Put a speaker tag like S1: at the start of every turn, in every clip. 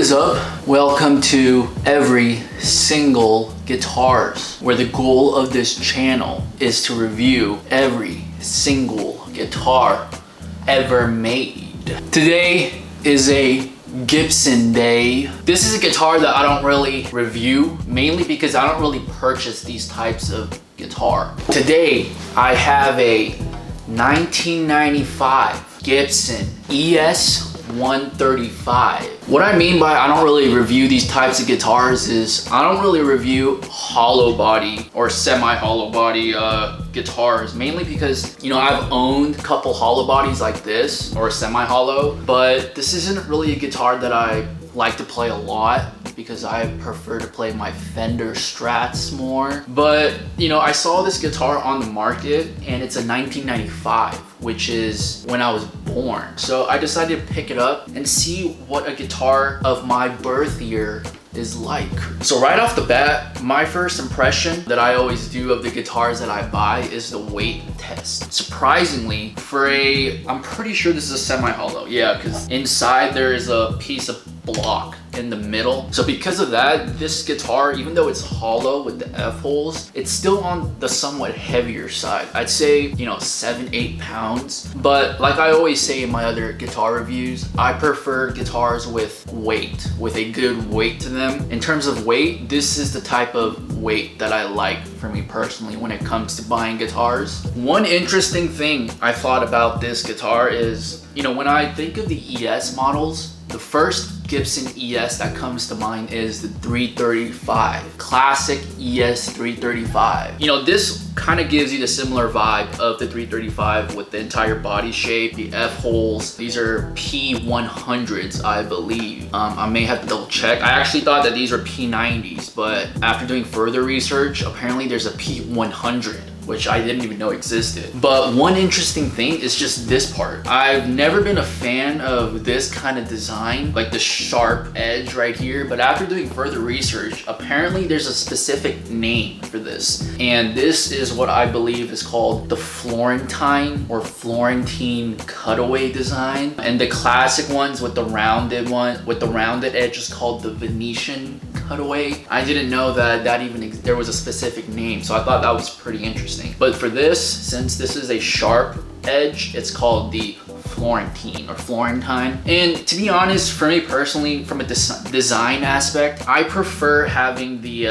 S1: is up? Welcome to Every Single Guitars, where the goal of this channel is to review every single guitar ever made. Today is a Gibson day. This is a guitar that I don't really review, mainly because I don't really purchase these types of guitar. Today, I have a 1995 Gibson ES-135. What I mean by I don't really review these types of guitars is I don't really review hollow body or semi-hollow body guitars, mainly because, you know, I've owned a couple hollow bodies like this or semi-hollow, but this isn't really a guitar that I like to play a lot because I prefer to play my Fender Strats more. But, you know, I saw this guitar on the market and it's a 1995, which is when I was born. So I decided to pick it up and see what a guitar of my birth year is like. So right off the bat, my first impression that I always do of the guitars that I buy is the weight test. Surprisingly, for I'm pretty sure this is a semi-hollow. Yeah, because inside there is a piece of block in the middle. So because of that, this guitar, even though it's hollow with the F-holes, it's still on the somewhat heavier side. I'd say, you know, 7-8 pounds. But like I always say in my other guitar reviews, I prefer guitars with weight, with a good weight to them. In terms of weight, this is the type of weight that I like for me personally when it comes to buying guitars. One interesting thing I thought about this guitar is, you know, when I think of the ES models, the first Gibson ES that comes to mind is the 335, classic ES-335. You know, this kind of gives you the similar vibe of the 335 with the entire body shape, the F-holes. These are P100s, I believe. I may have to double check. I actually thought that these were P90s, but after doing further research, apparently there's a P100, which I didn't even know existed. But one interesting thing is just this part. I've never been a fan of this kind of design, like the sharp edge right here, but after doing further research, apparently there's a specific name for this. And this is what I believe is called the Florentine or Florentine Cutaway design. And the classic ones with the rounded edge is called the Venetian Cutaway. I didn't know that there was a specific name, so I thought that was pretty interesting. But for this, since this is a sharp edge, it's called the Florentine or Florentine. And to be honest, for me personally, from a design aspect, I prefer having the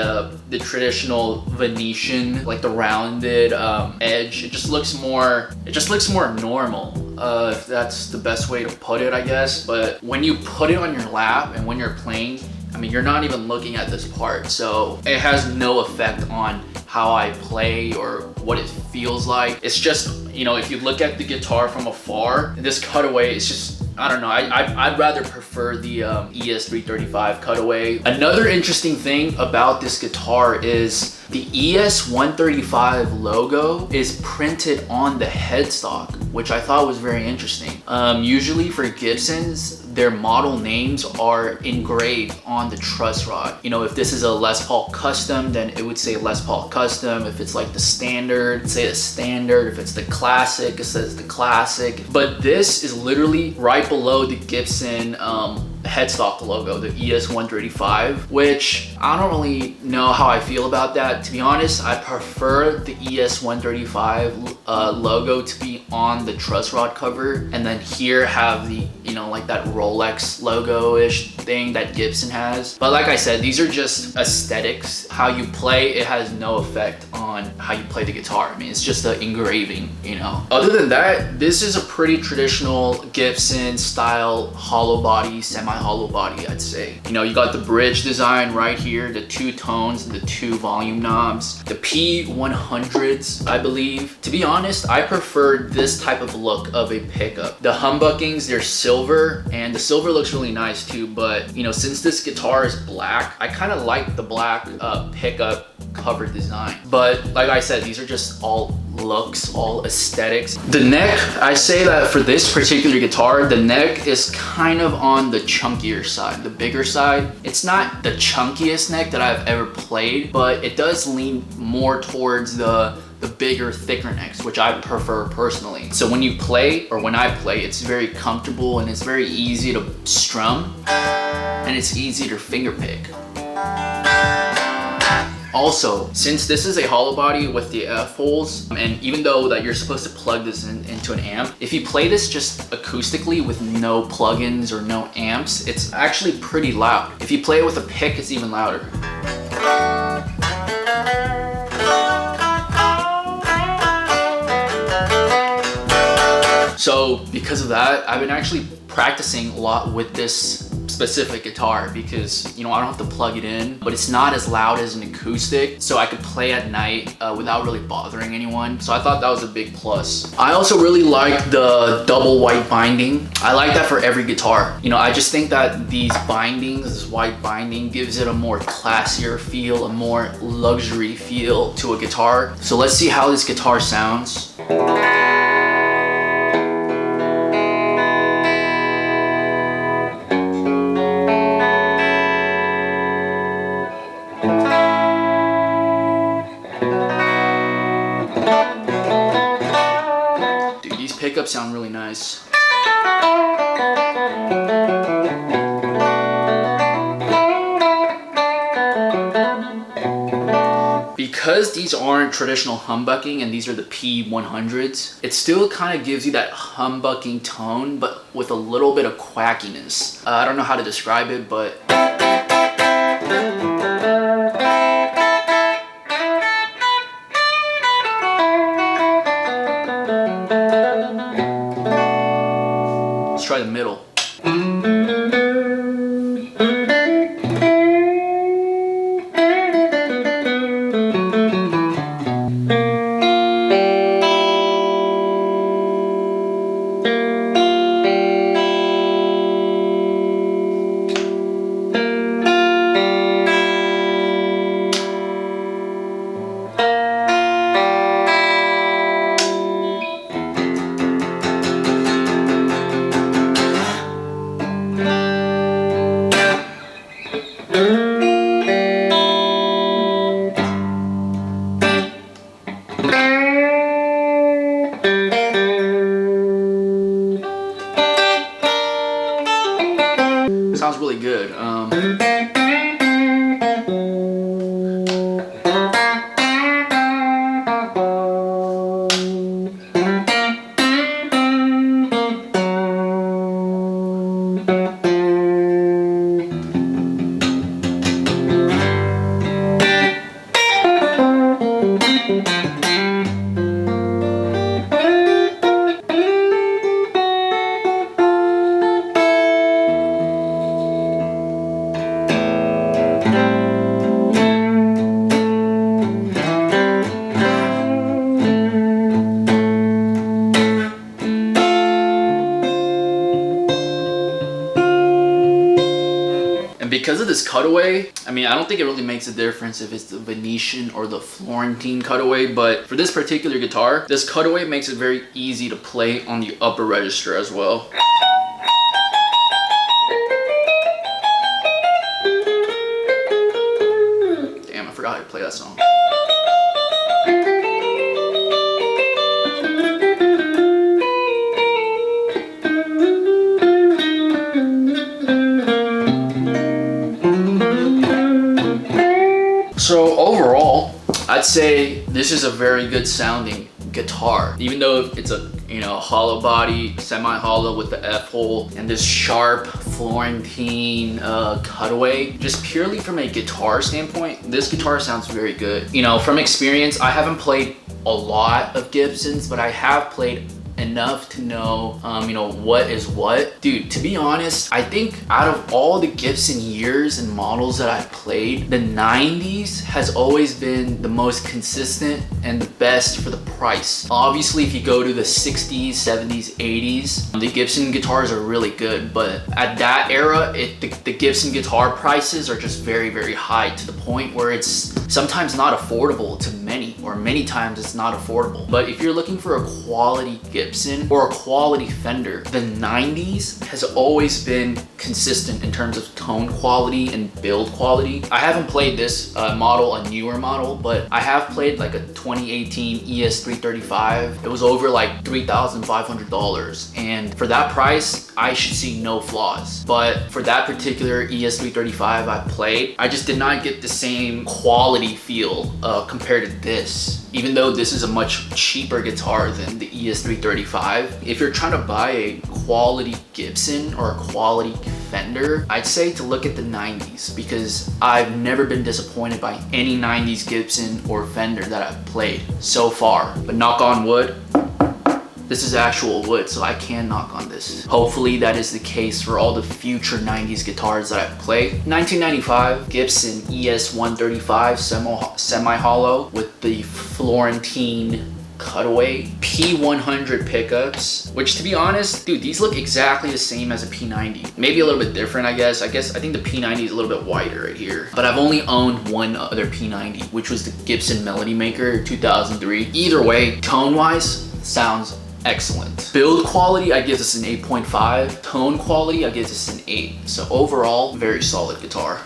S1: traditional Venetian, like the rounded edge. It just looks more normal, if that's the best way to put it, I guess. But when you put it on your lap and when you're playing, I mean, you're not even looking at this part, so it has no effect on how I play or what it feels like. It's just, you know, if you look at the guitar from afar, this Cutaway is just, I don't know, I'd rather prefer the ES-335 Cutaway. Another interesting thing about this guitar is the ES-135 logo is printed on the headstock, which I thought was very interesting. Usually for Gibsons, their model names are engraved on the truss rod. You know, if this is a Les Paul Custom, then it would say Les Paul Custom. If it's like the standard, it'd say the standard. If it's the classic, it says the classic. But this is literally right below the Gibson headstock logo, the ES-135, which I don't really know how I feel about that. To be honest, I prefer the ES-135 logo to be on the truss rod cover, and then here have the, you know, like that Rolex logo-ish thing that Gibson has. But like I said, these are just aesthetics. How you play, it has no effect on how you play the guitar. I mean, it's just the engraving, you know. Other than that, this is a pretty traditional Gibson style hollow body, semi-hollow body, I'd say. You know, you got the bridge design right here, the two tones and the two volume knobs, the P100s, I believe. To be honest, I prefer this type of look of a pickup. The humbuckings, they're silver, and the silver looks really nice too, but you know, since this guitar is black, I kind of like the black pickup cover design. But like I said, these are just all looks, all aesthetics. The neck, I say that for this particular guitar, the neck is kind of on the chunkier side, the bigger side. It's not the chunkiest neck that I've ever played, but it does lean more towards the bigger, thicker necks, which I prefer personally. So when you play, or when I play, it's very comfortable and it's very easy to strum. and it's easy to finger pick. Also, since this is a hollow body with the F holes, and even though that you're supposed to plug this into an amp, if you play this just acoustically with no plugins or no amps, it's actually pretty loud. If you play it with a pick, it's even louder. So because of that, I've been actually practicing a lot with this specific guitar because, you know, I don't have to plug it in, but it's not as loud as an acoustic, so I could play at night without really bothering anyone. So I thought that was a big plus. I also really like the double white binding. I like that for every guitar. You know, I just think that these bindings, this white binding, gives it a more classier feel, a more luxury feel to a guitar. So let's see how this guitar sounds. Pickups sound really nice. Because these aren't traditional humbucking and these are the P100s, it still kind of gives you that humbucking tone, but with a little bit of quackiness. I don't know how to describe it, but let's try the middle. Sounds really good. Because of this cutaway, I mean, I don't think it really makes a difference if it's the Venetian or the Florentine cutaway, but for this particular guitar, this cutaway makes it very easy to play on the upper register as well. Damn, I forgot how to play that song. So overall, I'd say this is a very good sounding guitar. Even though it's a, you know, hollow body, semi-hollow with the F-hole and this sharp Florentine cutaway, just purely from a guitar standpoint, this guitar sounds very good. You know, from experience, I haven't played a lot of Gibsons, but I have played enough to know, you know, what is what. Dude, to be honest, I think out of all the Gibson years and models that I've played, the 90s has always been the most consistent and the best for the price. Obviously, if you go to the 60s, 70s, 80s, the Gibson guitars are really good, but at that era, the Gibson guitar prices are just very, very high to the point where it's sometimes not affordable to many, or or many times it's not affordable. But if you're looking for a quality Gibson or a quality Fender, the 90s has always been consistent in terms of tone quality and build quality. I haven't played this model, a newer model, but I have played like a 2018 ES-335. It was over like $3,500, and for that price I should see no flaws. But for that particular ES-335 I played, I just did not get the same quality feel compared to this, even though this is a much cheaper guitar than the ES-335. If you're trying to buy a quality Gibson or a quality Fender, I'd say to look at the 90s, because I've never been disappointed by any 90s Gibson or Fender that I've played so far. But knock on wood, this is actual wood, so I can knock on this. Hopefully that is the case for all the future 90s guitars that I've played. 1995 Gibson ES-135 semi-hollow with the Florentine Cutaway P100 pickups, which, to be honest, dude, these look exactly the same as a P90. Maybe a little bit different, I guess. I think the P90 is a little bit wider right here. But I've only owned one other P90, which was the Gibson Melody Maker 2003. Either way, tone-wise, sounds excellent. Build quality, I give this an 8.5. Tone quality, I give this an 8. So overall, very solid guitar.